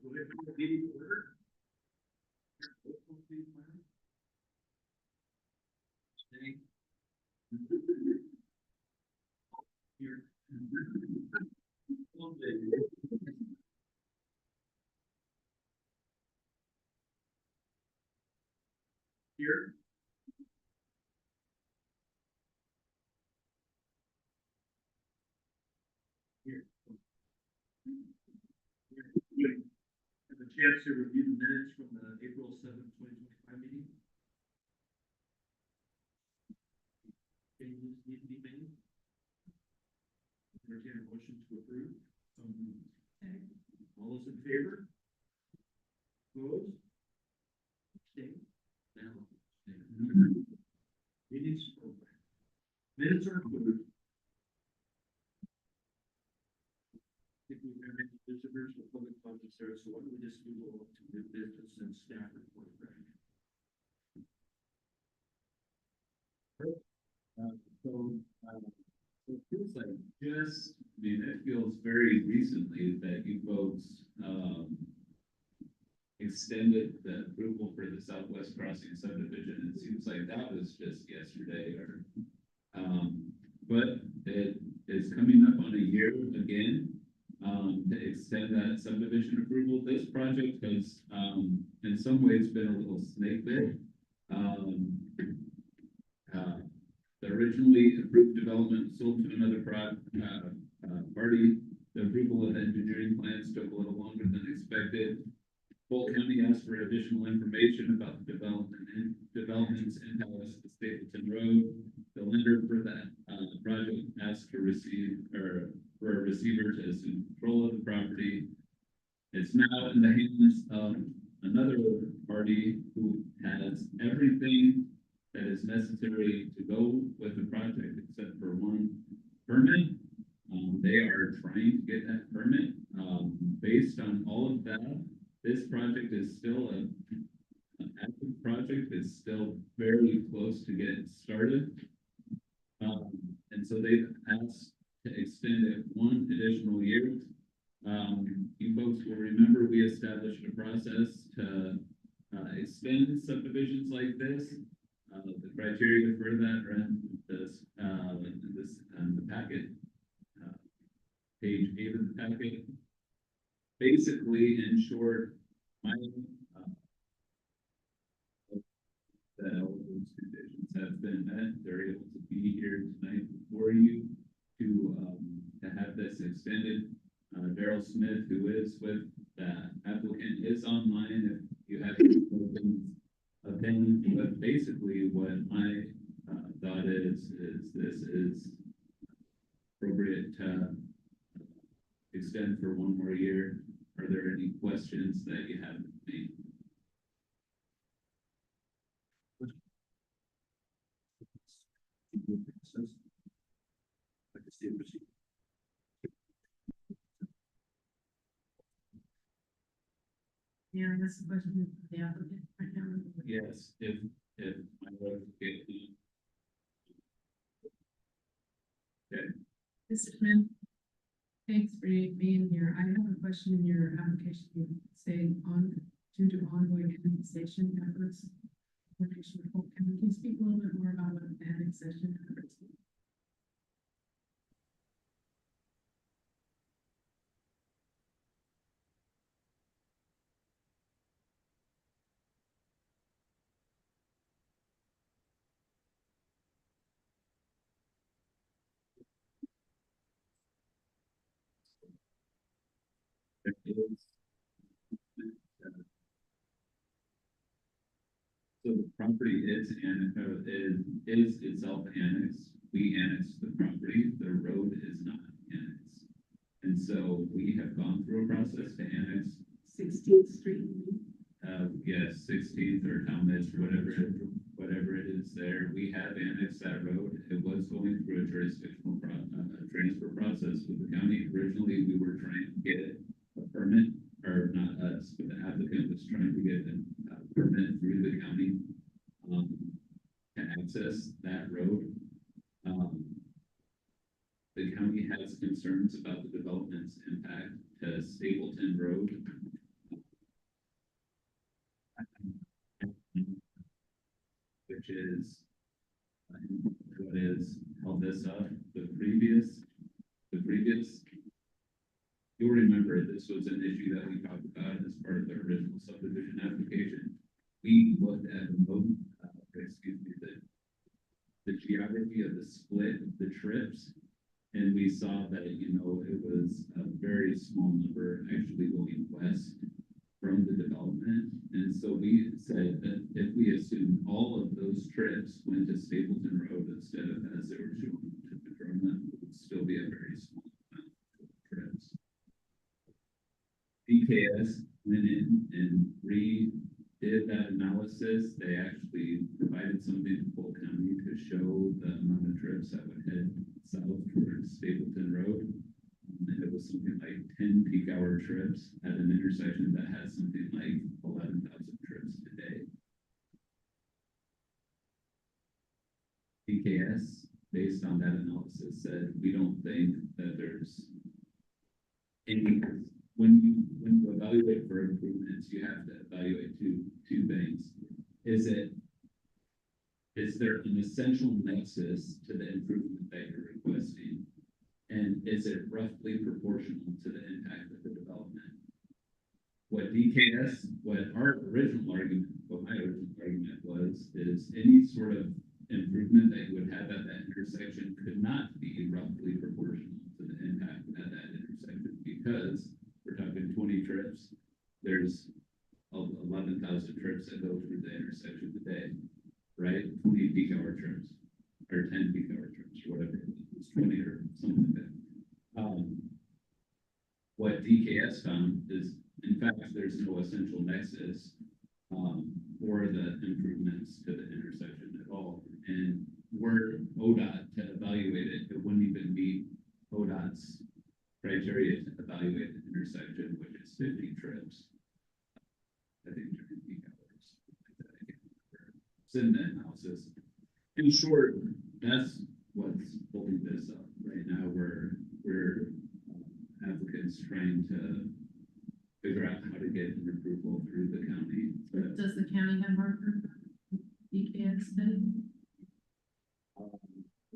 Go ahead and put the meeting to order. Stay. Here. Here. Here. Have a chance to review the minutes from the April 7th, 2025 meeting. Changes need to be made. Entertain a motion to approve. All those in favor? Opposed? Abstained? Now. Meetings over. Minutes are approved. If we have any visitors or public comments there, so why don't we just move on to new business and staff report? So it feels like it feels very recently that you folks extended the approval for the Southwest Crossing subdivision. It seems like that was just yesterday, but it is coming up on a year again to extend that subdivision approval. This project has, in some ways, been a little snake bit. The originally approved development sold to another party. The approval of engineering plans took a little longer than expected. Polk County asked for additional information about the developments in Dallas to Stapleton Road. The lender for that project asked to receive, or for a receiver to assume control of the property. It's now in the hands of another party who has everything that is necessary to go with the project except for one permit. They are trying to get that permit. Based on all of that, this project is still an active project. It's still very close to getting started. And so they've asked to extend it one additional year. You folks will remember we established a process to extend subdivisions like this. The criteria for that are in this, the packet, page 8 of the packet. Basically, in short, that all of those conditions have been met. They're able to be here tonight for you to have this extended. Daryl Smith, who is with the applicant, is online if you have any questions of him. But basically, what my thought is this is appropriate to extend for one more year. Are there any questions that you have with me? Yeah, that's the question of the applicant right now. Yes, if my wife get okay. Mr. Smith, thanks for being here. I have a question in your application. You say due to ongoing annexation efforts. Can you speak a little bit more about what annexation efforts mean? So the property is itself annexed. We annexed the property. The road is not annexed, and so we have gone through a process to annex 16th Street. Yes, 16th or Talmadge, whatever it is there. We have annexed that road. It was going through a jurisdictional transfer process with the county. Originally, we were trying to get a permit, or not us, but the applicant was trying to get a permit through the county to access that road. The county has concerns about the development's impact to Stapleton Road. which is what is held this up, the previous, you'll remember this was an issue that we talked about as part of the original subdivision application. We looked at the geography of the split of the trips. And we saw that, you know, it was a very small number actually going west from the development. And so we said that if we assume all of those trips went to Stapleton Road instead of as they were shown to Madrona, it would still be a very small amount of trips. DKS went in and redid that analysis. They actually provided something to Polk County to show the amount of trips that would head south towards Stapleton Road. And it was something like 10 peak hour trips at an intersection that has something like 11,000 trips a day. DKS, based on that analysis, said we don't think that there's any, when you evaluate for improvements, you have to evaluate two things. Is there an essential nexus to the improvement that you're requesting? And is it roughly proportional to the impact of the development? What our original argument, what my original argument was, is any sort of improvement that you would have at that intersection could not be roughly proportional to the impact at that intersection, because we're talking 20 trips. There's 11,000 trips that go through the intersection today, right? 20 peak hour trips, or 10 peak hour trips, or whatever it was, 20 or something like that. What DKS found is, in fact, there's no essential nexus for the improvements to the intersection at all. And were ODOT to evaluate it, it wouldn't even meet ODOT's criteria to evaluate the intersection, which is 50 trips. I think during peak hours. I can't remember. It's in the analysis. In short, that's what's holding this up right now. We're applicants trying to figure out how to get an approval through the county. But, Does the county have marker DKS study?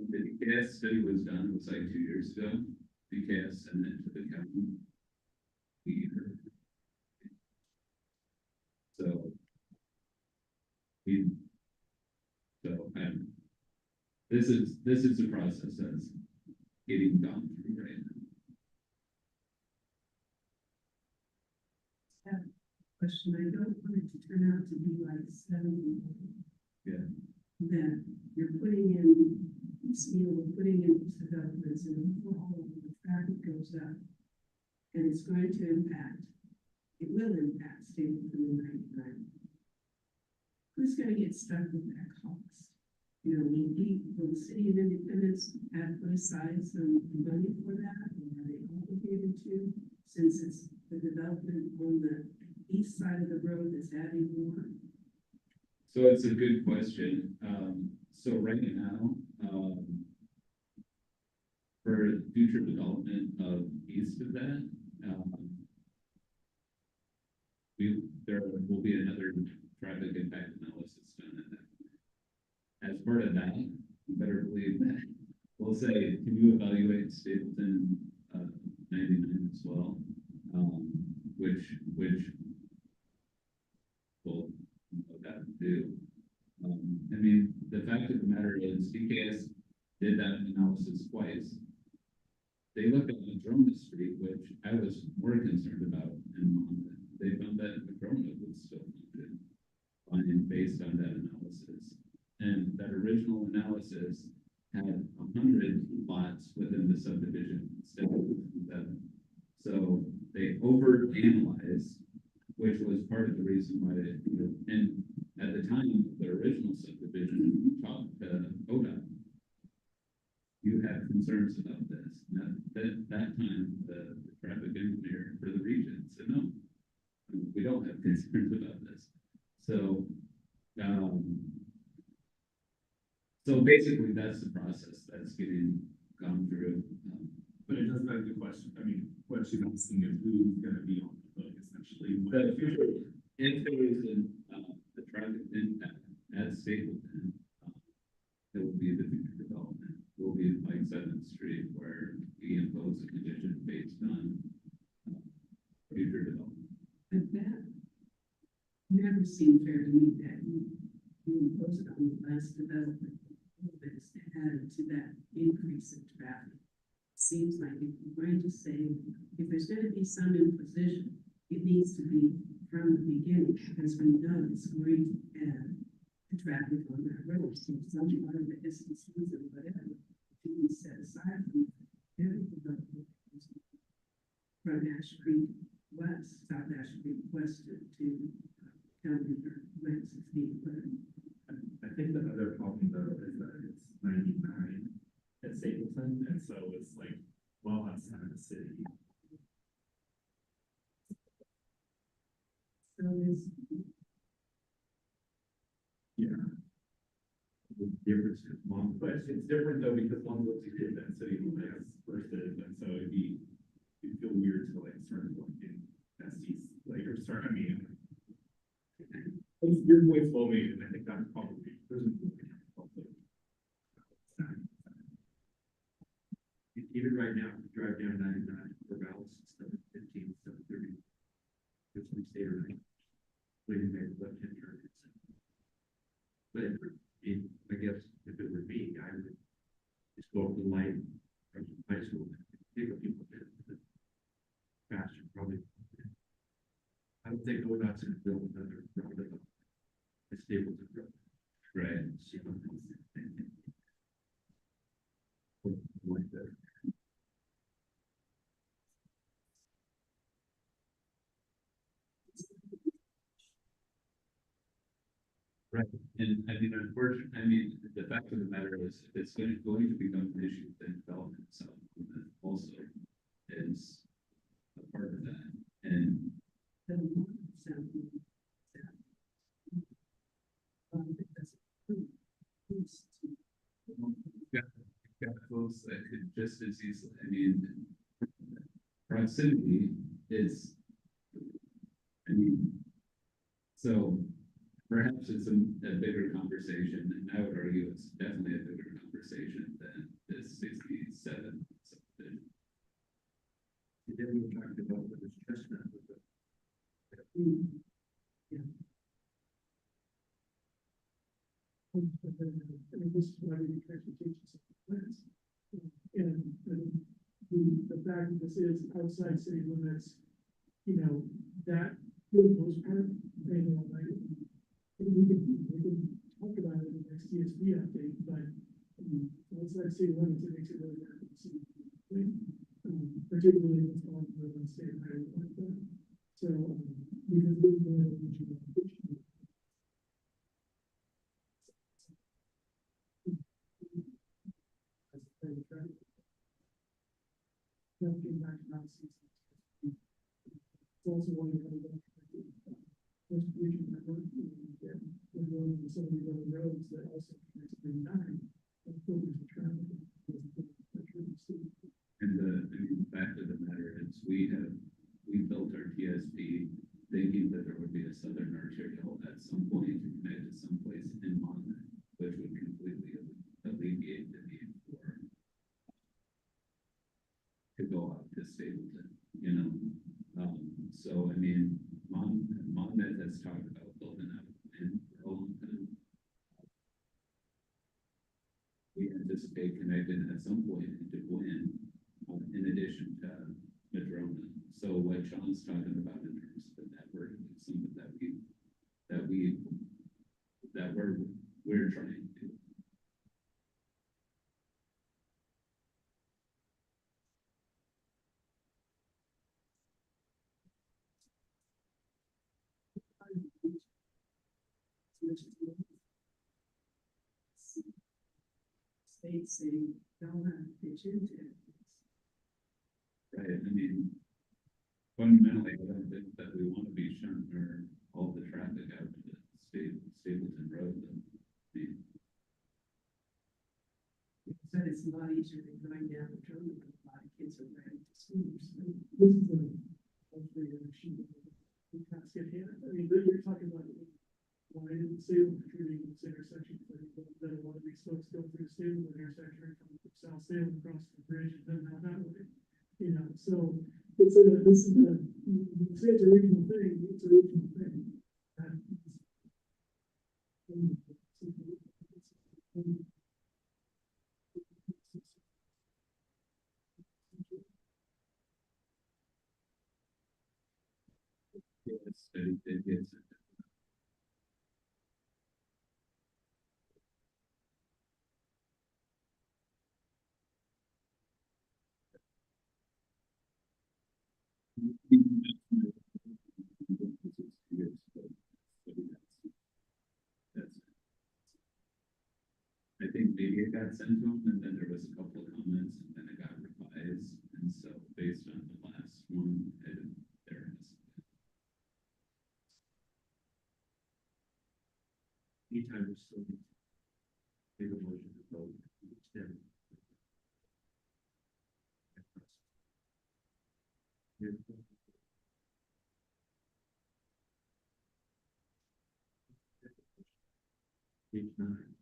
the DKS study was done, it was like 2 years ago. DKS sent it to the county. This is the process that's getting gone through right now. Question, I don't want it to turn out to be like 70. Yeah. That you're putting in, putting in these developments and all of the traffic goes up. And it's going to impact, it will impact Stapleton and 99. Who's going to get stuck with that cost? You know, will the city of Independence have put aside some money for that? Or are they obligated to, since it's the development on the east side of the road that's adding more? So it's a good question. So right now, for future development of east of that, there will be another traffic impact analysis done in that. As part of that, you better believe that we'll say, can you evaluate Stapleton 99 as well? Which we'll know that to do. I mean, the fact of the matter is DKS did that analysis twice. They looked at Madrona Street, which I was more concerned about, and they found that Madrona was still good, and based on that analysis. And that original analysis had 100 lots within the subdivision instead of 7. So they overanalyzed, which was part of the reason why they, and at the time, the original subdivision, we talked to ODOT. You had concerns about this. And at that time, the traffic engineer for the region said, no, we don't have concerns about this. So, so basically, that's the process that's getting gone through. But it does beg the question. I mean, what she's asking is who's going to be on the hook, essentially. If there is a traffic impact at Stapleton, never seemed fair to me that you impose it on the last development. That's added to that increase in traffic. Seems like if you're going to say, if there's going to be some imposition, it needs to be from the beginning, because we know it's going to add the traffic on that road. So some part of the distances and whatever to be set aside from every development from Ash Creek West, South Ash Creek West to County or West 16. I think the other problem though is that it's 99 at Stapleton, and so it's like well outside the city. So is The difference is one, But it's different though, because one looks at the density limits versus, and so it'd feel weird to like start looking at these, like, or start, I mean. Your voice well made, and I think that's probably, even right now, if you drive down 99 for balance, instead of 15, 730. It's we stay right. Leaving there, left-hand turn. But I guess if it were me, I would just go up the light from high school, pick up people there. Faster, probably. I don't think ODOT's gonna build another roundabout. It's stable to grow. Right. Like that. Right, and I mean, unfortunately, I mean, the fact of the matter is, it's going to become an issue with development itself, that also is a part of that, and the sound. That's got folks that could just as easily, I mean, proximity is, I mean, so perhaps it's a bigger conversation, and I would argue it's definitely a bigger conversation than this 67 subdivision. And then we talked about what is Chestnut with the. This is why we need transportation plans. And the fact that this is outside city limits, you know, that for the most part, they know, like, we can talk about it in the next TSB update, but outside city limits, it makes it really hard to see. Particularly if it's on the state highway like that. So, because we're going to it's also one of the distribution network, and we're going to some of these other roads that also connect to 99, and filters the traffic. And the fact of the matter is, we built our TSP thinking that there would be a southern arterial at some point to connect to someplace in Monmouth, which would completely alleviate the need for to go out to Stapleton, you know? So I mean, Monmouth has talked about building out in for a long time. We anticipate connecting at some point into Gwynn, in addition to Madrona. So what John's talking about in terms of the network is something that we're trying to. States saying they'll have to pitch into it. Right, I mean, fundamentally, I don't think that we want to be shunting all the traffic out to the Stapleton Road. I mean, But it's a lot easier than going down the road when a lot of kids are riding to school. So This is hopefully an issue we can't get here. I mean, you're talking about why didn't Salem treating this intersection, then a lot of these folks go through Salem intersection, come from South Salem across the bridge, and then out that way. You know, so this is you say it's a regional thing, it's a regional thing. And I think maybe it got sent to them, and then there was a couple of comments, and then it got revised, and so based on the last one, there it is. Anytime we still need to make a motion to vote, extend. Page 9.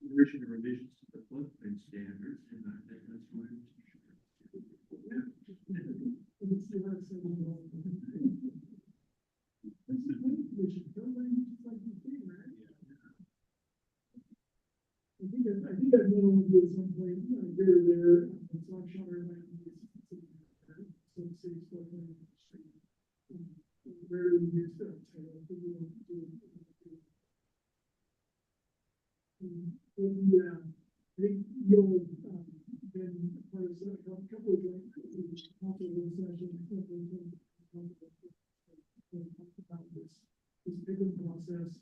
Consideration of revisions to the floodplain standards, and I think that's why. I think I've known one at some point, here or there, it's on Shelter Land. So the city's floodplain. Rarely used that title, but we don't do it. Yeah, I think you'll, been part of a couple of joint, council sessions, talked about this pickup process.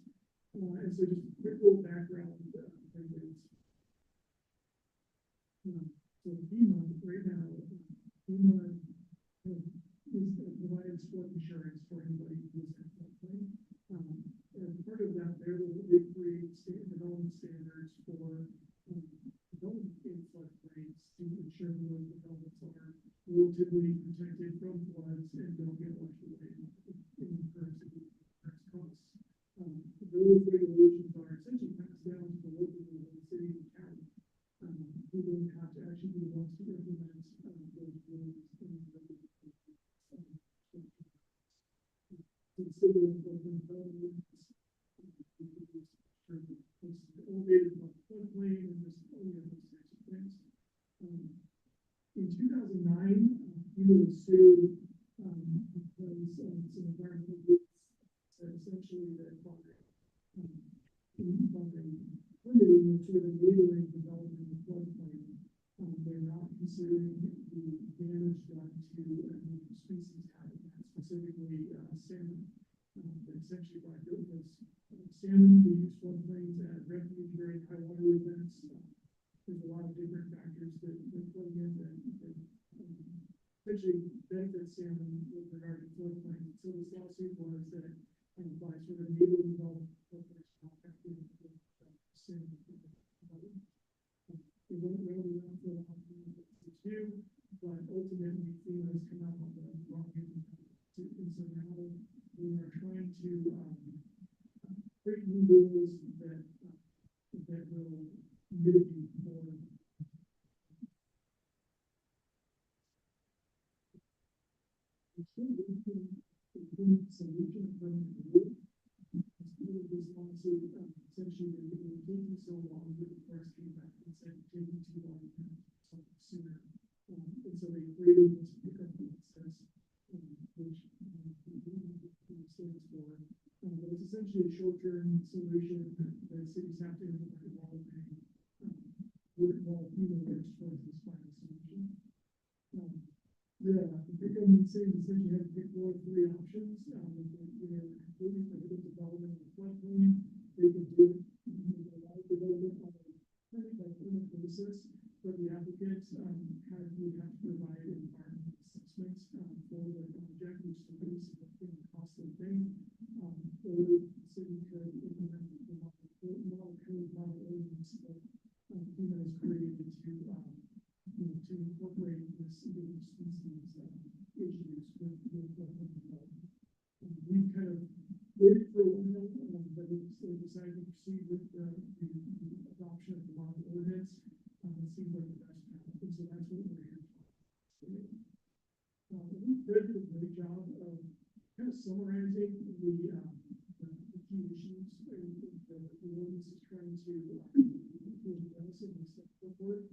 And so just a quick little background, so FEMA right now, FEMA is providing flood insurance for anybody who's in floodplain. As part of that, they create development standards for development in floodplains to ensure that those developments are relatively protected from floods and don't get washed away in terms of costs. Those regulations are essentially passed down to the local cities and counties, who don't have to actually be the ones to implement those rules in the consider elevated floodplain and just those types of things. In 2009, FEMA was sued because some environmental groups said essentially that by permitting sort of enabling development in the floodplain, they're not considering the damage done to endangered species habitat, specifically salmon. Essentially, by doing this, salmon, we use floodplains as refuge during high water events. There's a lot of different factors that play in that essentially benefit salmon with regard to floodplains. So this lawsuit was that by sort of enabling development floodplains, salmon. It went really well for a long time to do, but ultimately FEMA has come out on the wrong end. And so now we are trying to create new rules that will mitigate more. Solution from the rule. This lawsuit essentially they're taking so long that the courts came back and said taking too long to something sooner. And so they created this pickup process, which stands for. But it's essentially a short-term solution that cities have to implement while FEMA works towards this final solution. The pickup city essentially had to pick one of three options. Either completely prohibit development in the floodplain, they could do it, allow development on a permit basis, but the applicants would have to provide environmental assessments for the project, which is a pretty significant costly thing. Or the city could implement the model ordinance that FEMA has created to incorporate this species issues with development. We've kind of waited for a while, but they decided to proceed with and so that's what we're here for. I think Fred did a great job of kind of summarizing the key issues and the ordinance is trying to address in this report.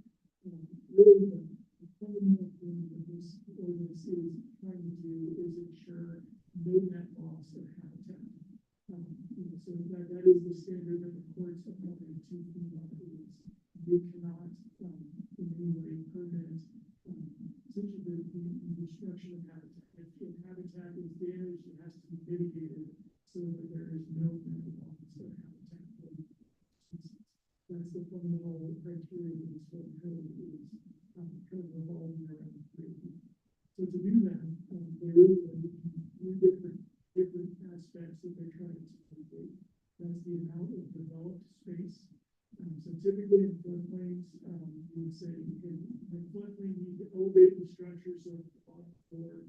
Really, the fundamental thing that this ordinance is trying to do is ensure no net loss of habitat. So that is the standard that the courts have held to FEMA is you cannot in any way permit essentially the destruction of habitat. If habitat is damaged, it has to be mitigated so that there is no net loss of habitat for species. That's the fundamental criteria that this whole code is kind of revolving around. So to do that, there is three different aspects that they're trying to mitigate. That's the amount of developed space. So typically in floodplains, you would say in floodplain you need to elevate the structure so the bottom floor.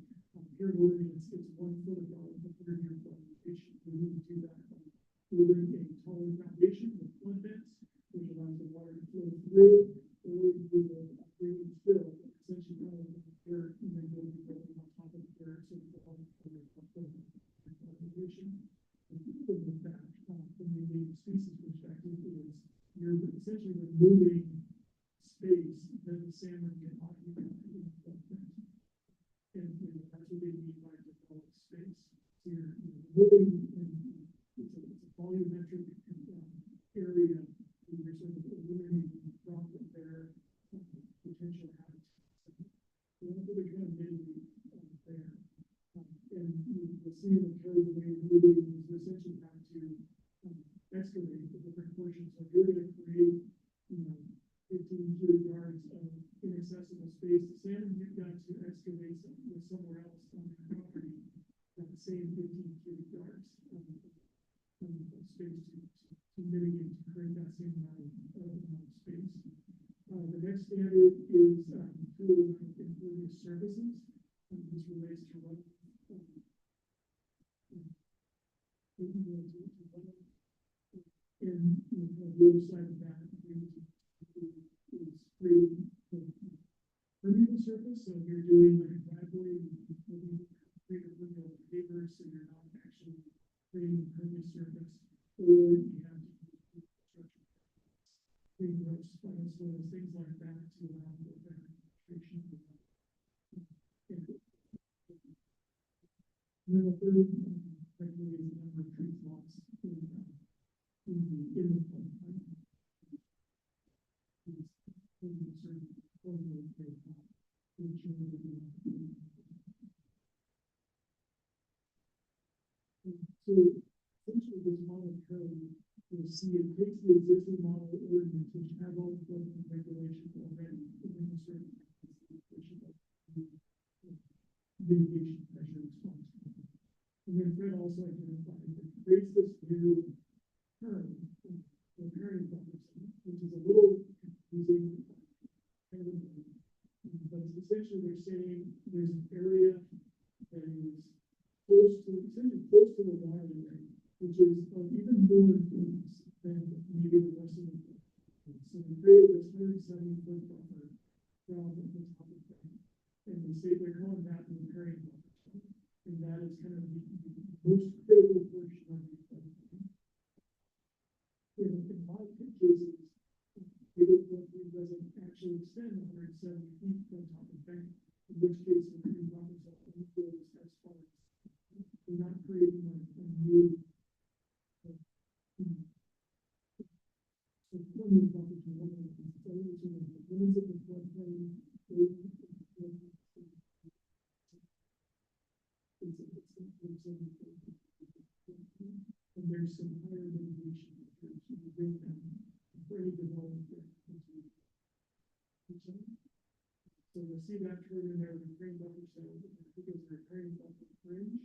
Here in Oregon, it's 1 foot above the 30-year flood elevation. We need to do that by building a taller foundation with flood vents, which allows the water to flow through, or we do a drainage fill, essentially kind of like dirt, and then building on top of the dirt so the water flow elevation. And with that, from the endangered species perspective, is you're essentially removing space that the salmon can occupy in the floodplain. And that's what they mean by developed space. So you're removing, and it's a volumetric area, and you're sort of eliminating from their potential habitat. So that's what they're trying to mitigate there. And you'll see in the code the way it's moving is you essentially have to excavate the different portions. So if you're going to create, 15 cubic yards of inaccessible space, the salmon, you've got to excavate somewhere else on the property that same 15 cubic yards of space to mitigate, to create that same amount of space. The next standard is tool impervious surfaces. This relates to what and the other side of that is creating permeable surface. So if you're doing like a driveway, you create a permeable paver, so you're not actually creating impervious surface, or you have to use structure, creating ropes, spinal soils, things like that to allow for better filtration. And then the third criteria is the number of trees lost in the floodplain. So essentially this model code, you'll see it takes the existing model ordinance, which has all the floodplain regulations already, and then you sort of mitigation measure response. And then Fred also identified that creates this new term, the pairing buffer zone, which is a little confusing, but it's essentially they're saying there's an area that is essentially close to the waterway, which is of even more importance than maybe the rest of the world. So they created this 170-foot buffer from the top of the thing, and they say they're calling that the pairing buffer zone, and that is kind of the most critical portion of the floodplain. In my cases, it doesn't actually extend 170 feet from top of bank, in which case the pairing buffer zone only goes as far as we're not creating a new so permanent buffer to limit the limits of the floodplain. And there's some higher mitigation features to bring them for any development. So you'll see that term in there, the pairing buffer zone, because they're pairing buffer fringe,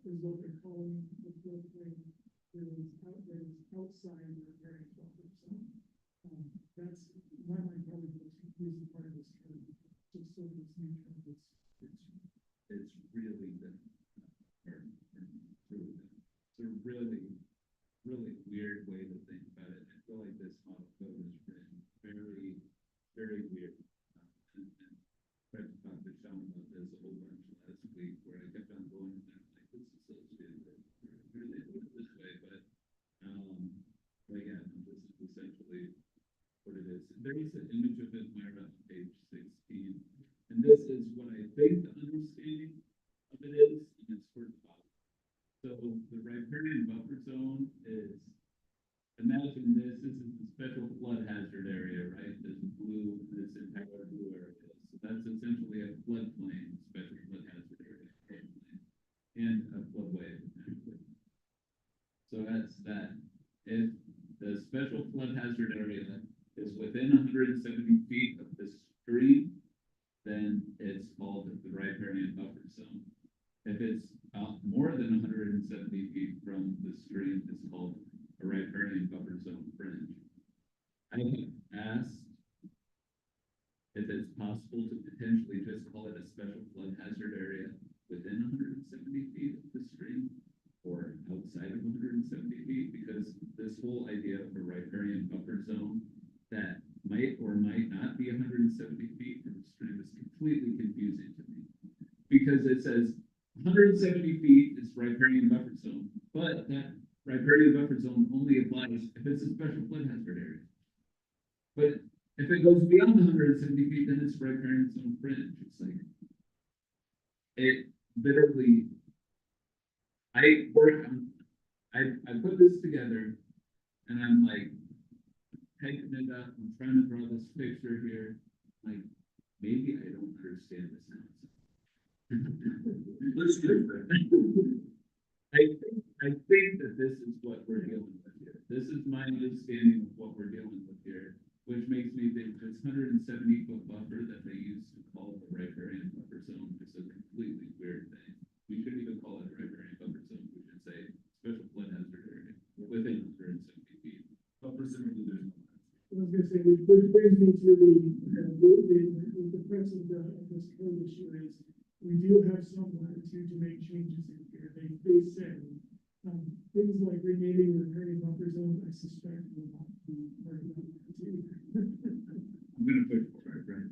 is what they're calling the floodplain that is outside the pairing buffer zone. That's in my mind probably the most confusing part of this term. Just so this new term is It's really the, it's a really weird way to think about it. I feel like this model code is written very, very weird. image of it, Myra, on page 16. And this is what I think the understanding of it is, and it's for the bottom. So the riparian buffer zone is, imagine this is the special flood hazard area, right? This blue, this entire blue area. So that's essentially a floodplain, special flood hazard area, floodplain, and a floodway. Actually. So that's that. If the special flood hazard area is within 170 feet of the stream, then it's called the riparian buffer zone. If it's more than 170 feet from the stream, it's called a riparian buffer zone fringe. I have asked if it's possible to potentially just call it a special flood hazard area within 170 feet of the stream or outside of 170 feet, because this whole idea of a riparian buffer zone that might or might not be 170 feet from the stream is completely confusing to me. Because it says 170 feet is riparian buffer zone, but that riparian buffer zone only applies if it's a special flood hazard area. But if it goes beyond 170 feet, then it's riparian zone fringe. It's like, it literally, I put this together and I'm like, typing it up, I'm trying to draw this picture here, like, maybe I don't understand this now. Looks good, but I think that this is what we're dealing with here. This is my understanding of what we're dealing with here, which makes me think this 170-foot buffer that they used to call the riparian buffer zone is a completely weird thing. We shouldn't even call it a riparian buffer zone. We should say special flood hazard area within 170 feet. But presumably there's no. I was gonna say, which brings me to the crux of this code issue is, we do have some latitude to make changes in here. They said, things like renaming the riparian buffer zone, I suspect will not be part of that latitude. I'm gonna push for it, right?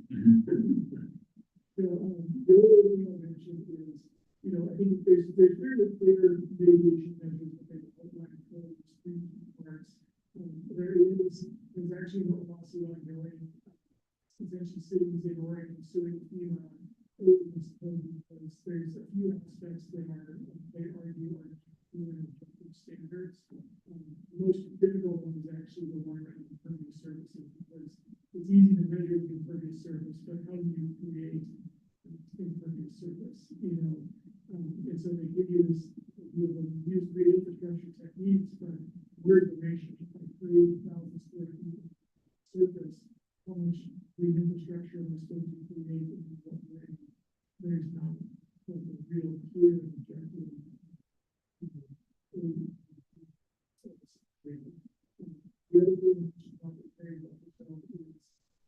So, the other thing I'll mention is, I think there's fairly clear mitigation measures that they've outlined for these three parts. There's actually a lawsuit ongoing, essentially cities in Oregon suing FEMA over this code because there's a few aspects that they argue are objective standards. The most difficult one is actually the one around impervious surfaces, because it's easy to measure the impervious surface, but how do you create impervious surface? And so they give you this, use great infrastructure techniques, but where's the ratio? Like 3,000 square feet surface, how much green infrastructure am I supposed to create in what way? There's not like a real clear objective. The other thing which is not very well is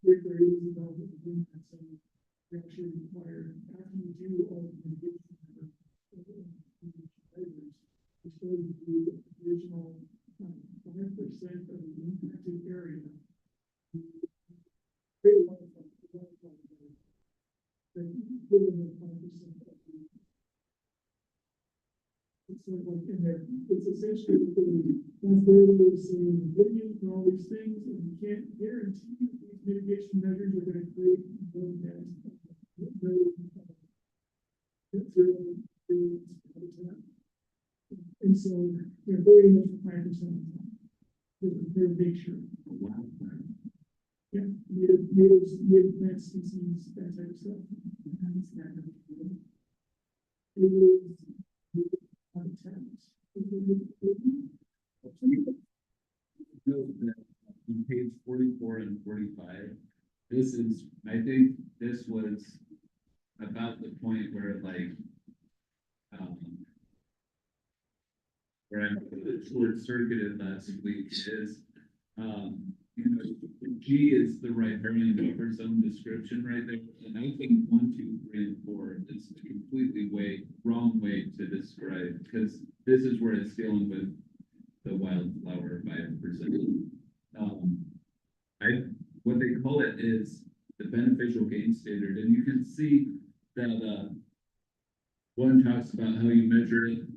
if there is development within that zone, we actually require, after you do all the mitigation measures, it's going to be an additional 5% of the impacted area. Very wonderful. Then equivalent 5% of the. It's sort of like in there, it's essentially that's their way of saying, we're getting for all these things, and we can't guarantee that these mitigation measures are going to create no net zero habitat. And so they're very much 5%. They're a big sure. Wow. Yeah, native plant species, that type of stuff. It is habitats. Note that on page 44 and 45, this is, I think this was about the point where where I short circuited last week is, G is the riparian buffer zone description right there, and I think 1, 2, 3, and 4 is a completely wrong way to describe, because this is where it's dealing with the wildflower 5%. What they call it is the beneficial gain standard, and you can see that 1 talks about how you measure it.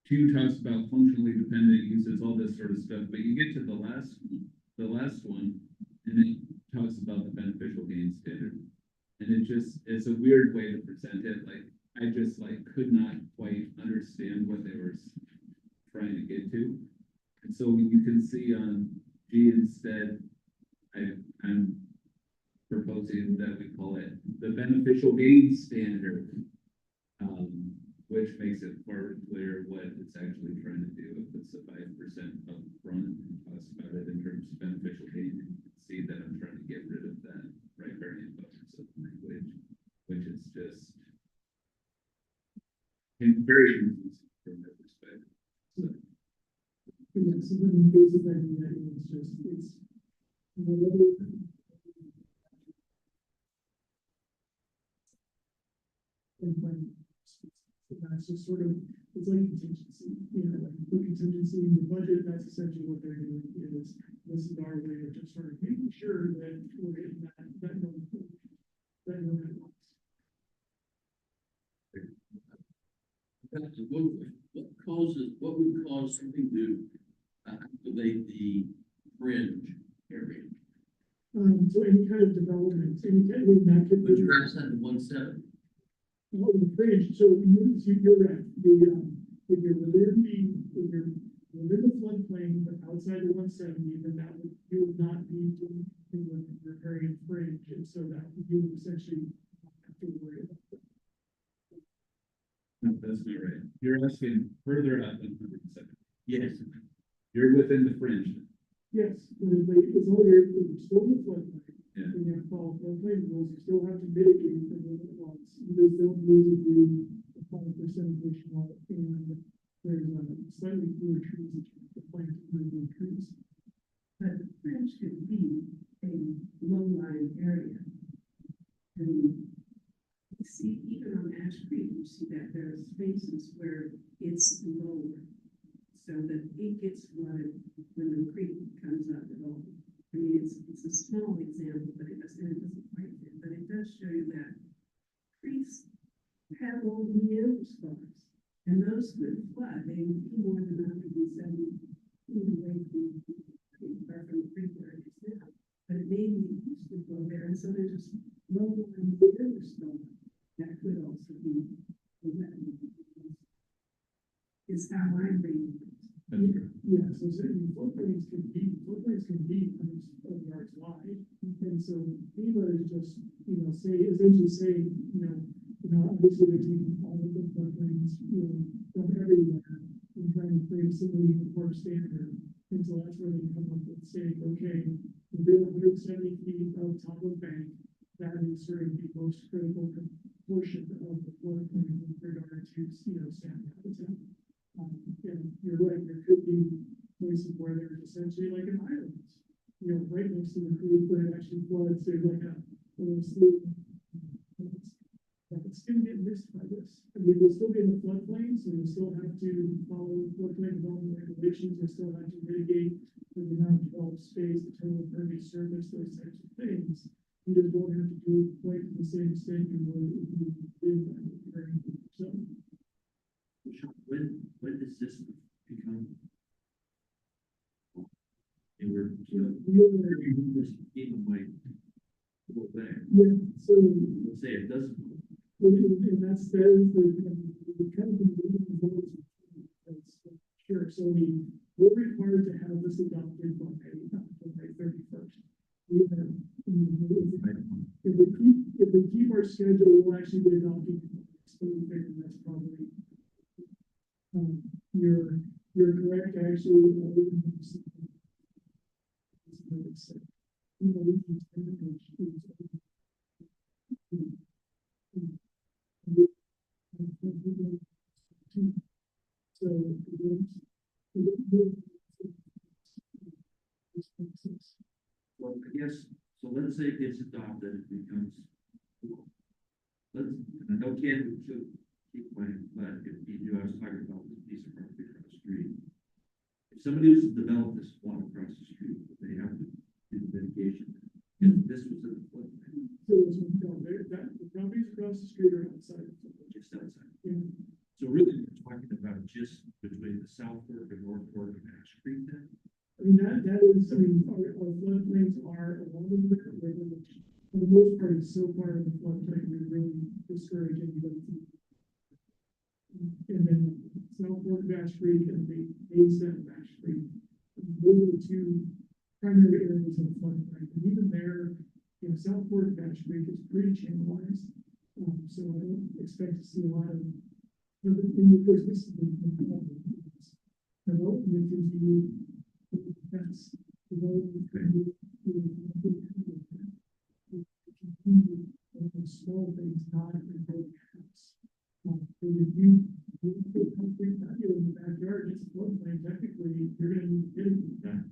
2 talks about functionally dependent uses, all this sort of stuff, but you get to the last one, and talks about the beneficial gain standard. And it's a weird way to present it, like, I just like could not quite understand what they were trying to get to. And so you can see on G instead, I'm proposing that we call it the beneficial gain standard. Which makes it more clear what it's actually trying to do. If it's a 5% upfront and talks about it in terms of beneficial gain, you can see that I'm trying to get rid of that riparian buffers of language, which is just very confusing from my perspective. So, Yeah, so then basically, it's just, it's. That's just sort of, it's like contingency, you know, like you put contingency in the budget, that's essentially what they're doing, is this is our way of just sort of making sure that we're getting that number. What would cause something to activate the fringe area? So any kind of development, any kind of, that could But be. you're outside the 1/7. Oh, the fringe, so you're right, if you're within the floodplain, but outside the 170, then you would not be doing anything with the riparian fringe, and so that you would essentially not have to worry about that. no, that's not right. You're asking further out than 170. Yes. You're within the fringe. Yes, as long as you're still in the floodplain, Yeah. and you have to follow floodplain rules, you still have to mitigate the limit loss. You just don't lose the 5% additional, and there's slightly fewer trees that you have to plant to remove trees. But the fringe could be a low-lying area. And you see, even on Ash Creek, you see that there are spaces where it's lower. So that it gets flooded when the creek comes up at all. I mean, it's a small example, but it doesn't quite fit, but it does show you that creeks have all the meander spots. And those could flood, they would be more than 170 feet away from the creek where it is now. But it may be used to go there, and so there's just low-lying meander spot that could also be a wetland. Is how I read it. That's true. Yeah, so certain floodplains can be hundreds of yards wide, and so FEMA is just, essentially saying, obviously they're taking all of the floodplains, from everywhere, and trying to create a single uniform standard. And so that's where they come up with saying, okay, within 170 feet of top of bank, that is sort of the most critical portion of the floodplain with regard to, sand habitat. And you're right, there could be places where there's essentially like an island, right next to the creek where it actually floods, there's like a little slough. It's gonna get missed by this. I mean, we'll still be in the floodplain, so you'll still have to follow floodplain development regulations, you'll still have to mitigate the amount of developed space, the total impervious surface, those types of things. You just won't have to do it quite to the same extent you would if you did that. So. When does this become? And we're, this even might go there. Yeah, so, Let's say it doesn't. and that is the kind of that's sure, so we're required to have this adopted by May 31st. We have, if we keep our schedule, we'll actually be adopting, so we figure that's probably, you're correct, actually. Well, I guess, so let's say it gets adopted, it becomes. I know Ken should keep playing, but if you know, I was talking about this piece of property across the street. If somebody was to develop this one across the street, they have to do the mitigation. If this was in the floodplain, The properties across the street are outside. just outside. Yeah. So really, we're talking about just between the South Fork and North Fork and Ash Creek then? I mean, that is, our floodplains are along the river, so far in the floodplain, we really discourage anybody from. And then South Fork Bash Creek and the Mason Bash Creek, those are the two primary areas of floodplain. And even there, you know, South Fork Bash Creek is pretty channelized. So I don't expect to see a lot of, but of course, this is the problem. Development continue, that's development continue, small things not in the house. If you put concrete patio in the backyard, it's a floodplain, technically, you're gonna need to get it done.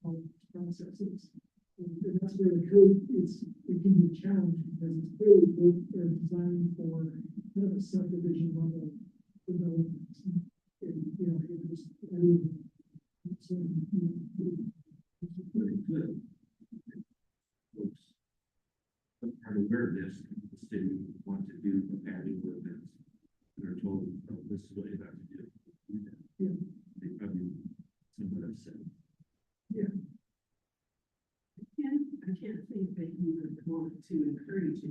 All these processes. And that's where the code is, it can be a challenge because it's clearly built or designed for kind of a subdivision level development. And, you know, it was, so, Very good. Folks are aware of this, the city want to do the patio ordinance. They're told, oh, this is what you have to do. Yeah. They probably somewhat upset. I can't think that you would want to encourage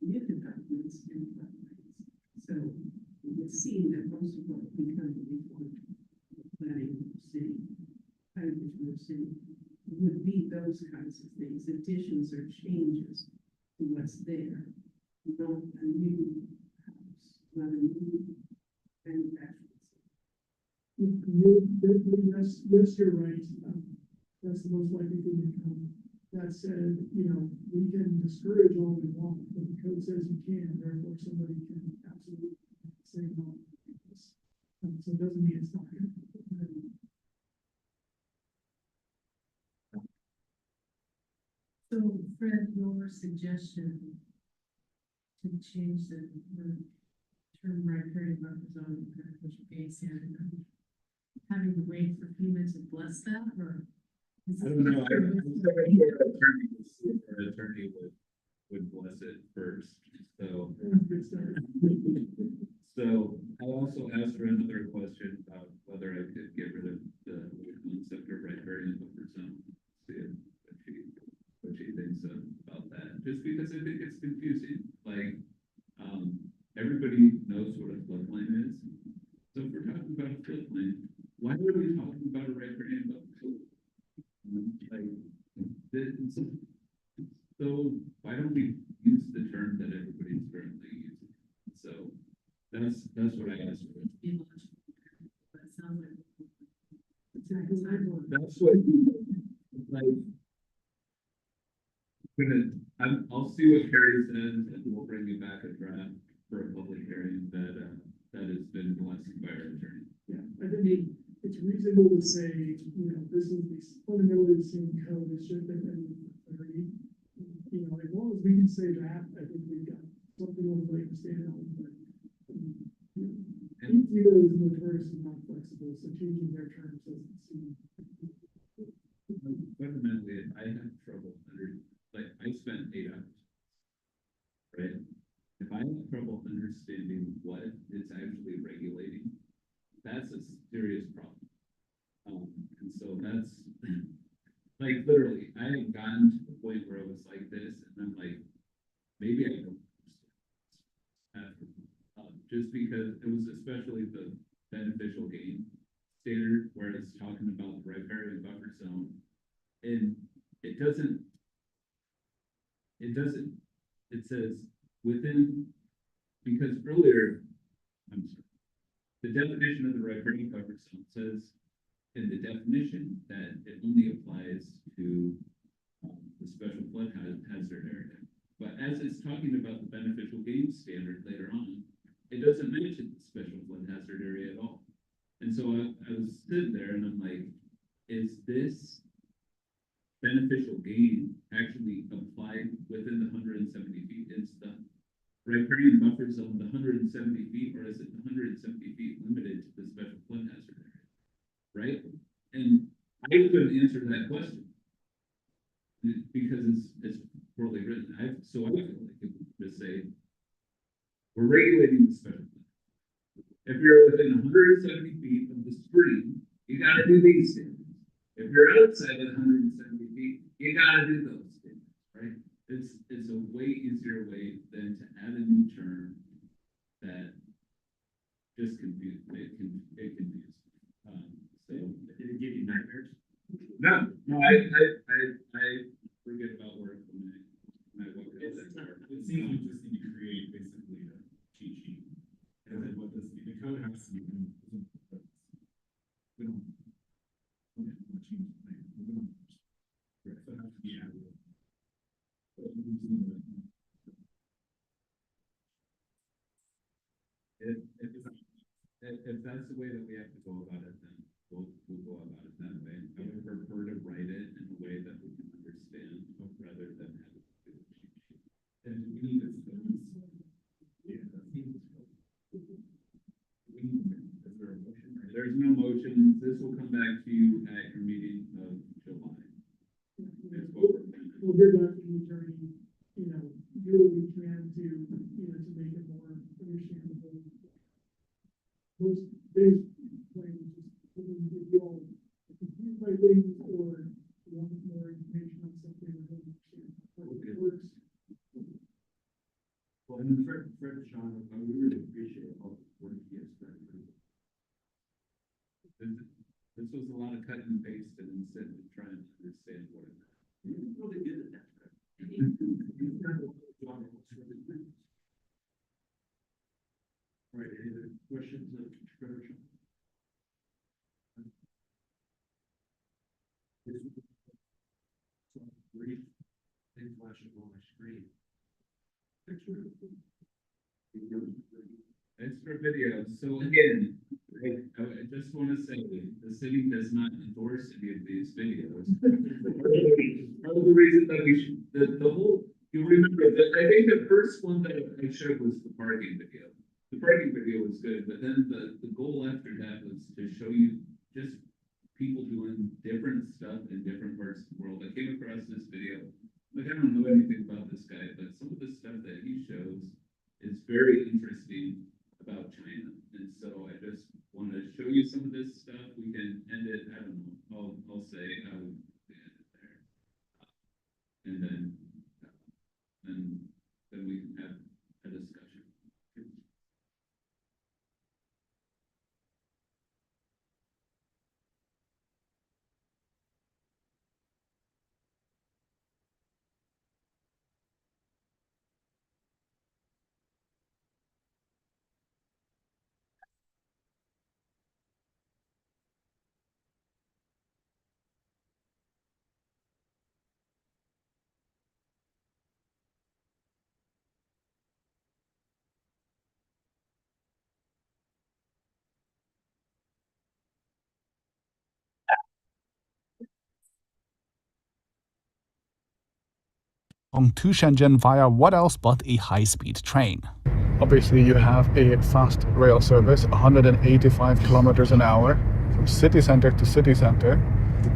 new developments in floodplains. So it would seem that most of what we come before planning of the city, planning of the city, would be those kinds of things, additions or changes to what's there. Not a new house, not a new manufacturing. Yes, you're right. That's the most likely thing to come. That said, you know, we can discourage all we want, but the code says you can, therefore somebody can absolutely say no. So it doesn't mean it's not going to happen. So Fred, your suggestion to change the term riparian buffer zone, beneficial gain standard, having to wait for FEMA to bless that, or? is I it- don't know, I'm sorry, our attorney would bless it first, so. Good start. So I also asked her another question about whether I could get rid of the concept of riparian buffer zone. See what she thinks about that, just because I think it's confusing, like, everybody knows what a floodplain is. So if we're talking about a floodplain, why are we talking about a riparian buffer zone? Like, so why don't we use the term that everybody's currently using? So that's what I asked for. Be logical, but it sounds like. That's what, like. I'll see what Carrie says and we'll bring you back a draft for a public hearing that has been blessed by our attorney. Yeah, I think it's reasonable to say, you know, this is the fundamentally the same code, it should have been clarity. You know, as long as we can say that, I think we've got something on the way to stand on, but. Either is notoriously not flexible, so changing their terms doesn't seem. Fundamentally, I had trouble like, I spent 8 hours. Right? If I have trouble understanding what it's actually regulating, that's a serious problem. And so that's, like, literally, I have gotten to the point where I was like this, and I'm like, maybe I don't understand. Just because it was especially the beneficial gain standard, where it's talking about the riparian buffer zone, and it says within, because earlier, I'm sorry, the definition of the riparian buffer zone says in the definition that it only applies to the special flood hazard area. But as it's talking about the beneficial gain standard later on, it doesn't mention the special flood hazard area at all. And so I was sitting there and I'm like, is this beneficial gain actually applied within the 170 feet? Is the riparian buffer zone the 170 feet, or is it the 170 feet limited to the special flood hazard area? Right? And I couldn't answer that question because it's poorly written. So I feel like it would just say, we're regulating the special flood. If you're within 170 feet of the stream, you gotta do these things. If you're outside of 170 feet, you gotta do those things, right? it's a way easier way than to add a new term that just confuse, it confused. So, Did it give you nightmares? no, I forget about work when I walk out that door. It seems we just need to create basically a cheat sheet. And then what this, the code has to be. We don't. We don't want to change the thing. We don't. Right, so it has to be added. If that's the way that we have to go about it, then we'll go about it that way. I would prefer to write it in a way that we can understand rather than have it. And we need this. Yeah, that seems. We need, is there a motion? There's no motion. This will come back to you at your meeting of July. Is what we're planning. We'll hear back from the attorney, you know, do what we can to, you know, to make it more understandable. Most big claims, just give you all confused by things or want more information on something or don't understand how it works. Well, and then Fred, Sean, we really appreciate all the work he has done. This was a lot of cut and paste and instead of trying to understand what it meant. You're really good at that, Fred. You've done a lot of job on this really good. All right, any other questions of Fred or Sean? So brief, things flashing on my screen. Picture. It's for video. So again, I just want to say the city does not endorse any of these videos. Part of the reason that we should, the whole, you remember that I think the first one that I showed was the parking video. The parking video was good, but then the goal after that was to show you just people doing different stuff in different parts of the world. I came across this video. Like, I don't know anything about this guy, but some of the stuff that he shows is very interesting about China. And so I just want to show you some of this stuff. We can end it, I don't know, I'll say, end it there. And then we can have a discussion. To Shenzhen via what else but a high-speed train. Obviously, you have a fast rail service, 185 kilometers an hour, from city center to city center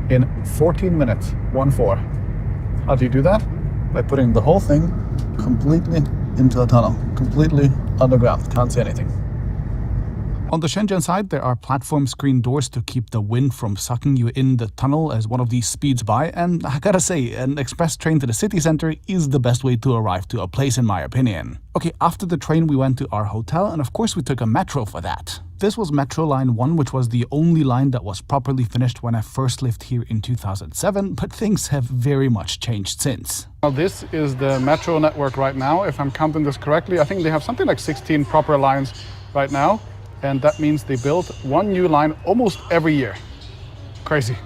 in 14 minutes, 1-4. How do you do that? By putting the whole thing completely into a tunnel, completely underground, can't see anything. On the Shenzhen side, there are platform screen doors to keep the wind from sucking you in the tunnel as one of these speeds by, and I gotta say, an express train to the city center is the best way to arrive to a place in my opinion. Okay, after the train we went to our hotel, and of course we took a metro for that. This was Metro Line 1, which was the only line that was properly finished when I first lived here in 2007, but things have very much changed since. Now this is the metro network right now, if I'm counting this correctly. I think they have something like 16 proper lines right now. And that means they build one new line almost every year. Crazy.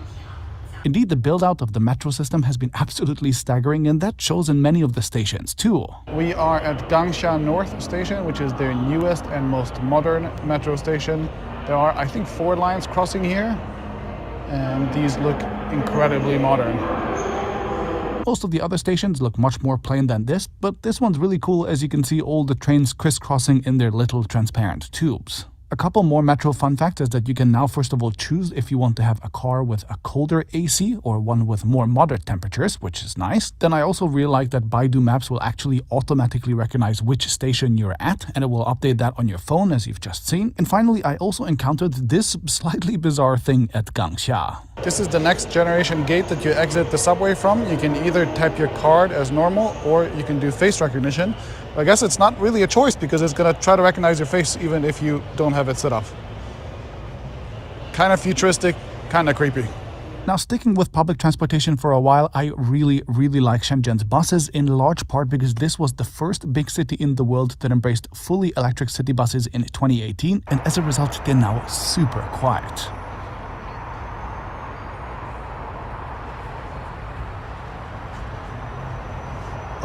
Indeed, the build-out of the metro system has been absolutely staggering, and that shows in many of the stations too. We are at Gangsha North Station, which is their newest and most modern metro station. There are, I think, 4 lines crossing here, and these look incredibly modern. Most of the other stations look much more plain than this, but this one's really cool as you can see all the trains crisscrossing in their little transparent tubes. A couple more Metro fun facts is that you can now first of all choose if you want to have a car with a colder AC or one with more moderate temperatures, which is nice. Then I also realized that Baidu Maps will actually automatically recognize which station you're at, and it will update that on your phone as you've just seen. And finally, I also encountered this slightly bizarre thing at Gangsha. This is the next generation gate that you exit the subway from. You can either tap your card as normal or you can do face recognition. I guess it's not really a choice because it's going to try to recognize your face even if you don't have it set up. Kind of futuristic, kind of creepy. Now, sticking with public transportation for a while, I really like Shenzhen's buses, in large part because this was the first big city in the world that embraced fully electric city buses in 2018, and as a result, they're now super quiet.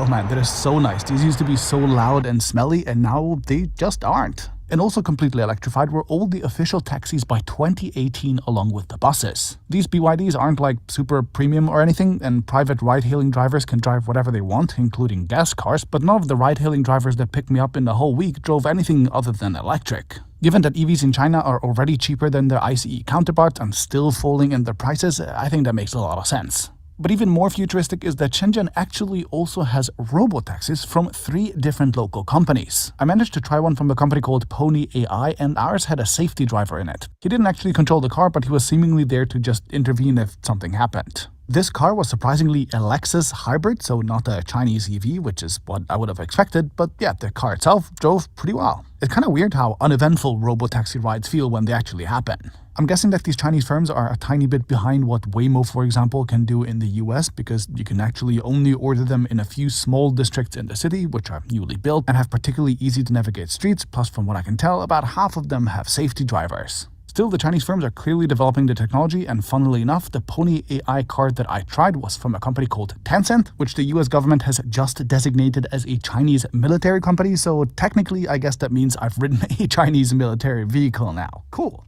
Oh man, that is so nice. These used to be so loud and smelly, and now they just aren't. And also completely electrified were all the official taxis by 2018 along with the buses. These BYDs aren't like super premium or anything, and private ride-hailing drivers can drive whatever they want, including gas cars, but none of the ride-hailing drivers that picked me up in the whole week drove anything other than electric. Given that EVs in China are already cheaper than their ICE counterparts and still falling in their prices, I think that makes a lot of sense. But even more futuristic is that Shenzhen actually also has robotaxis from 3 different local companies. I managed to try one from a company called Pony AI, and ours had a safety driver in it. He didn't actually control the car, but he was seemingly there to just intervene if something happened. This car was surprisingly a Lexus hybrid, so not a Chinese EV, which is what I would have expected, but yeah, the car itself drove pretty well. It's kind of weird how uneventful robotaxi rides feel when they actually happen. I'm guessing that these Chinese firms are a tiny bit behind what Waymo, for example, can do in the US, because you can actually only order them in a few small districts in the city, which are newly built and have particularly easy to navigate streets, plus from what I can tell, about half of them have safety drivers. Still, the Chinese firms are clearly developing the technology, and funnily enough, the Pony AI card that I tried was from a company called Tencent, which the US government has just designated as a Chinese military company, so technically I guess that means I've ridden a Chinese military vehicle now. Cool.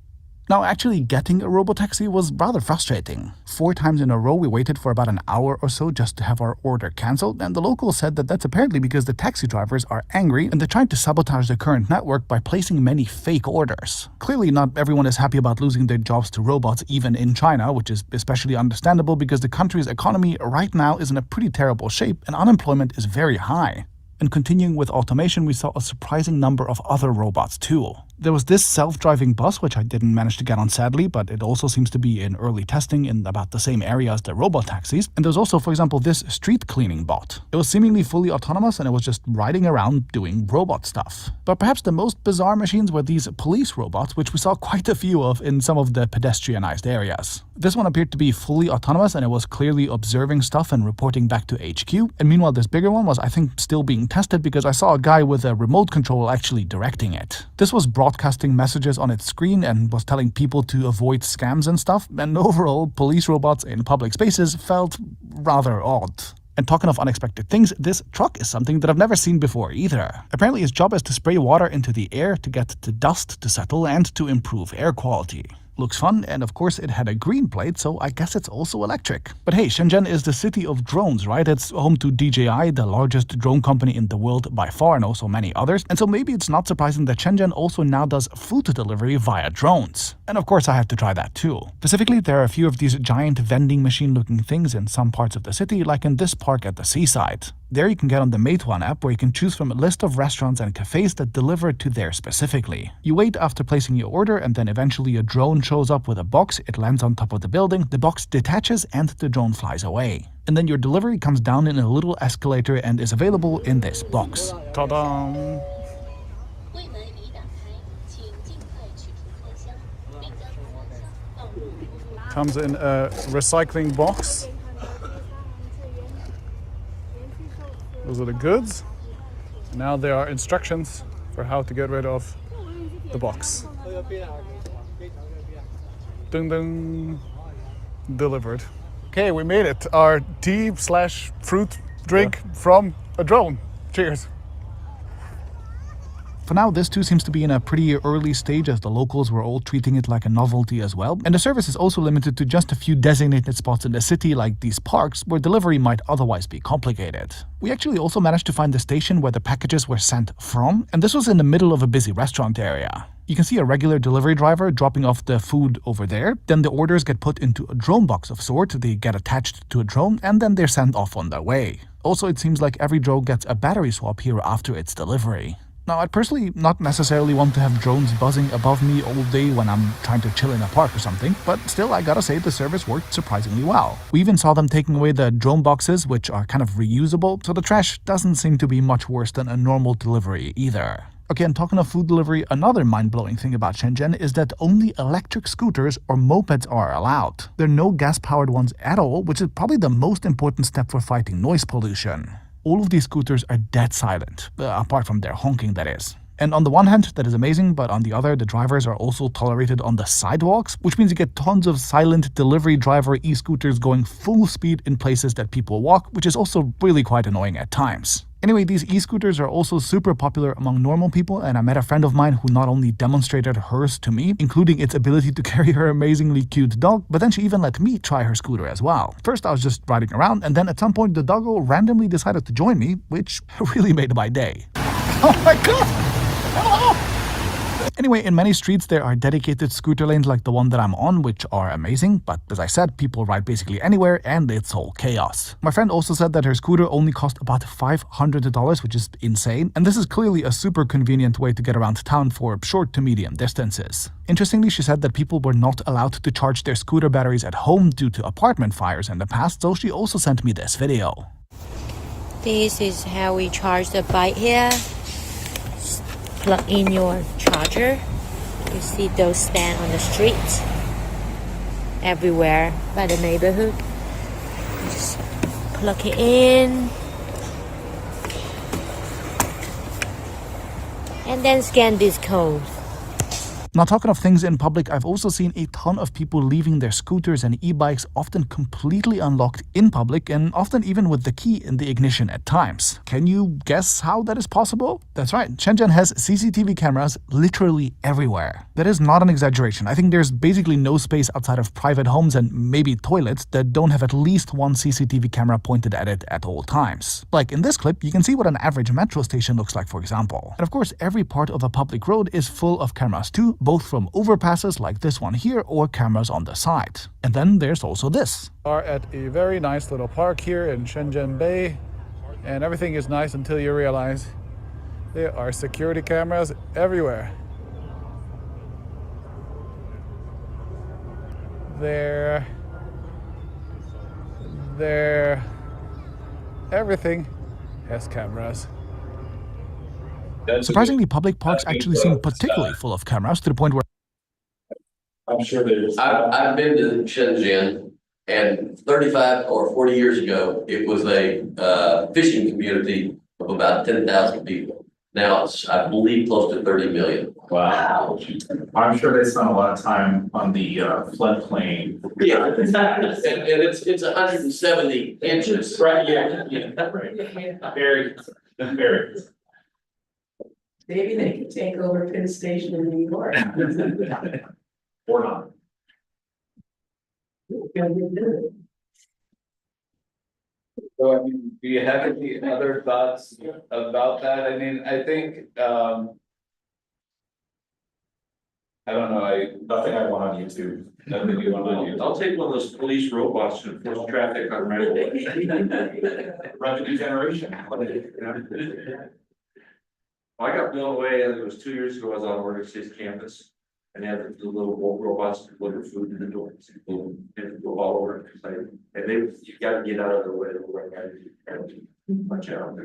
Now, actually getting a robotaxi was rather frustrating. 4 times in a row we waited for about an hour or so just to have our order cancelled, and the locals said that that's apparently because the taxi drivers are angry and they're trying to sabotage the current network by placing many fake orders. Clearly not everyone is happy about losing their jobs to robots even in China, which is especially understandable because the country's economy right now is in a pretty terrible shape and unemployment is very high. And continuing with automation, we saw a surprising number of other robots too. There was this self-driving bus, which I didn't manage to get on sadly, but it also seems to be in early testing in about the same area as the robot taxis. And there's also, for example, this street cleaning bot. It was seemingly fully autonomous and it was just riding around doing robot stuff. But perhaps the most bizarre machines were these police robots, which we saw quite a few of in some of the pedestrianized areas. This one appeared to be fully autonomous and it was clearly observing stuff and reporting back to HQ. And meanwhile, this bigger one was, I think, still being tested because I saw a guy with a remote control actually directing it. This was broadcasting messages on its screen and was telling people to avoid scams and stuff, and overall, police robots in public spaces felt rather odd. And talking of unexpected things, this truck is something that I've never seen before either. Apparently its job is to spray water into the air to get the dust to settle and to improve air quality. Looks fun, and of course it had a green plate, so I guess it's also electric. But hey, Shenzhen is the city of drones, right? It's home to DJI, the largest drone company in the world by far, and also many others. And so maybe it's not surprising that Shenzhen also now does food delivery via drones. And of course I had to try that too. Specifically, there are a few of these giant vending machine looking things in some parts of the city, like in this park at the seaside. There you can get on the Meituan app where you can choose from a list of restaurants and cafes that deliver to there specifically. You wait after placing your order and then eventually a drone shows up with a box, it lands on top of the building, the box detaches and the drone flies away. And then your delivery comes down in a little escalator and is available in this box. Ta-da! Comes in a recycling box. Those are the goods. Now there are instructions for how to get rid of the box. Ding ding. Delivered. Okay, we made it. Our tea/fruit drink from a drone. Cheers. For now, this too seems to be in a pretty early stage as the locals were all treating it like a novelty as well, and the service is also limited to just a few designated spots in the city like these parks where delivery might otherwise be complicated. We actually also managed to find the station where the packages were sent from, and this was in the middle of a busy restaurant area. You can see a regular delivery driver dropping off the food over there, then the orders get put into a drone box of sort, they get attached to a drone, and then they're sent off on their way. Also, it seems like every drone gets a battery swap here after its delivery. Now, I'd personally not necessarily want to have drones buzzing above me all day when I'm trying to chill in a park or something, but still I gotta say the service worked surprisingly well. We even saw them taking away the drone boxes, which are kind of reusable, so the trash doesn't seem to be much worse than a normal delivery either. Okay, and talking of food delivery, another mind-blowing thing about Shenzhen is that only electric scooters or mopeds are allowed. There are no gas-powered ones at all, which is probably the most important step for fighting noise pollution. All of these scooters are dead silent, apart from their honking, that is. And on the one hand, that is amazing, but on the other, the drivers are also tolerated on the sidewalks, which means you get tons of silent delivery driver e-scooters going full speed in places that people walk, which is also really quite annoying at times. Anyway, these e-scooters are also super popular among normal people, and I met a friend of mine who not only demonstrated hers to me, including its ability to carry her amazingly cute dog, but then she even let me try her scooter as well. First I was just riding around, and then at some point the doggo randomly decided to join me, which really made my day. Oh my god! Hello! Anyway, in many streets there are dedicated scooter lanes like the one that I'm on, which are amazing, but as I said, people ride basically anywhere and it's all chaos. My friend also said that her scooter only cost about $500, which is insane, and this is clearly a super convenient way to get around town for short to medium distances. Interestingly, she said that people were not allowed to charge their scooter batteries at home due to apartment fires in the past, so she also sent me this video. This is how we charge the bike here. Plug in your charger. You see those stand on the streets everywhere by the neighborhood. Just plug it in and then scan this code. Now, talking of things in public, I've also seen a ton of people leaving their scooters and e-bikes often completely unlocked in public and often even with the key in the ignition at times. Can you guess how that is possible? That's right, Shenzhen has CCTV cameras literally everywhere. That is not an exaggeration. I think there's basically no space outside of private homes and maybe toilets that don't have at least one CCTV camera pointed at it at all times. Like in this clip, you can see what an average metro station looks like, for example. And of course, every part of a public road is full of cameras too, both from overpasses like this one here or cameras on the side. And then there's also this. We are at a very nice little park here in Shenzhen Bay, and everything is nice until you realize there are security cameras everywhere. There, everything has cameras. Surprisingly, public parks actually seem particularly full of cameras to the point where I'm sure there's. I've been to Shenzhen, and 35 or 40 years ago, it was a fishing community of about 10,000 people. Now it's, I believe, close to 30 million. Wow. I'm sure they spent a lot of time on the floodplain. Yeah, and it's 170 inches. Right, yeah, right. Very. Maybe they could take over Penn Station in New York. Or not. So, I mean, do you have any other thoughts about that? I mean, I think, I don't know, Nothing I want on YouTube. nothing you want to do. I'll take one of those police robots to enforce traffic on right away. Revenue generation. I got blown away, it was 2 years ago, I was on Oregon State's campus. And they had the little robots to deliver food to the doors, and go all over, and they, you gotta get out of the way, and watch out.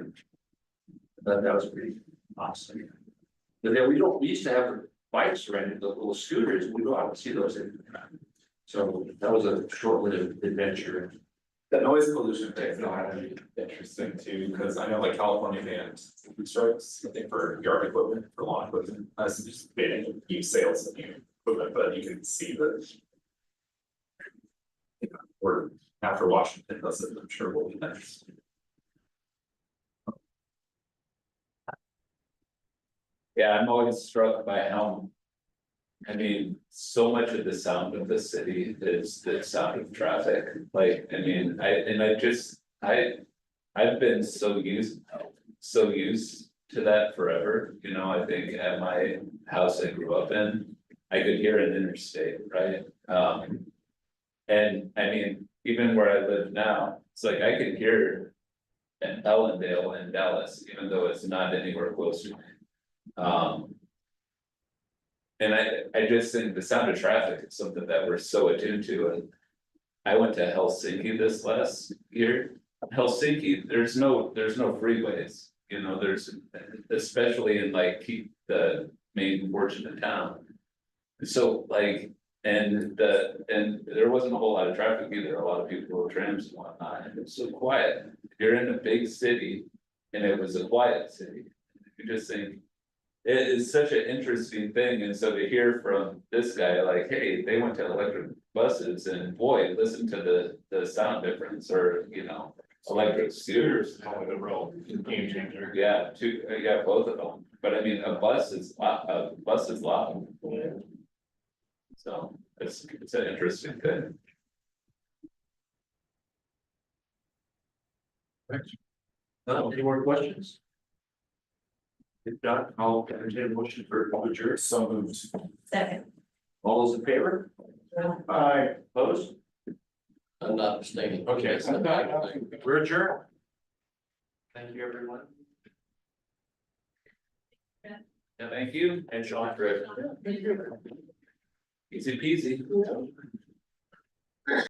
That was pretty awesome. But then we used to have bikes rented, the little scooters, we go out and see those. So that was a short-lived adventure. The noise pollution thing is not interesting too, because I know like California banned food trucks, I think for yard equipment, for lawn equipment, that's just banning use sales of new equipment, but you can see that. You know, or after Washington does it, I'm sure we'll be next. Yeah, I'm always struck by how. I mean, so much of the sound of the city is the sound of traffic, like, I mean, I've been so used to that forever, you know, I think at my house I grew up in. I could hear an interstate, right? And I mean, even where I live now, it's like I could hear an Ellendale in Dallas, even though it's not anywhere closer. And I just think the sound of traffic is something that we're so attuned to, and I went to Helsinki this last year. Helsinki, there's no freeways, you know, especially in like the main portion of town. So like, and there wasn't a whole lot of traffic either, a lot of people were trams and whatnot, and it was so quiet. You're in a big city, and it was a quiet city, you just think. It is such an interesting thing, and so to hear from this guy, like, hey, they went to electric buses, and boy, listen to the sound difference, or, you know, electric scooters. Game changer. Yeah, both of them, but I mean, a bus is loud. So, it's an interesting thing. Any more questions? If not, I'll entertain a motion for adjourn. So moved. Second. All those in favor? Aye. Opposed? I'm not abstaining. Okay. We're adjourned. Thank you, everyone. Yeah, thank you. And Sean, for Easy peasy.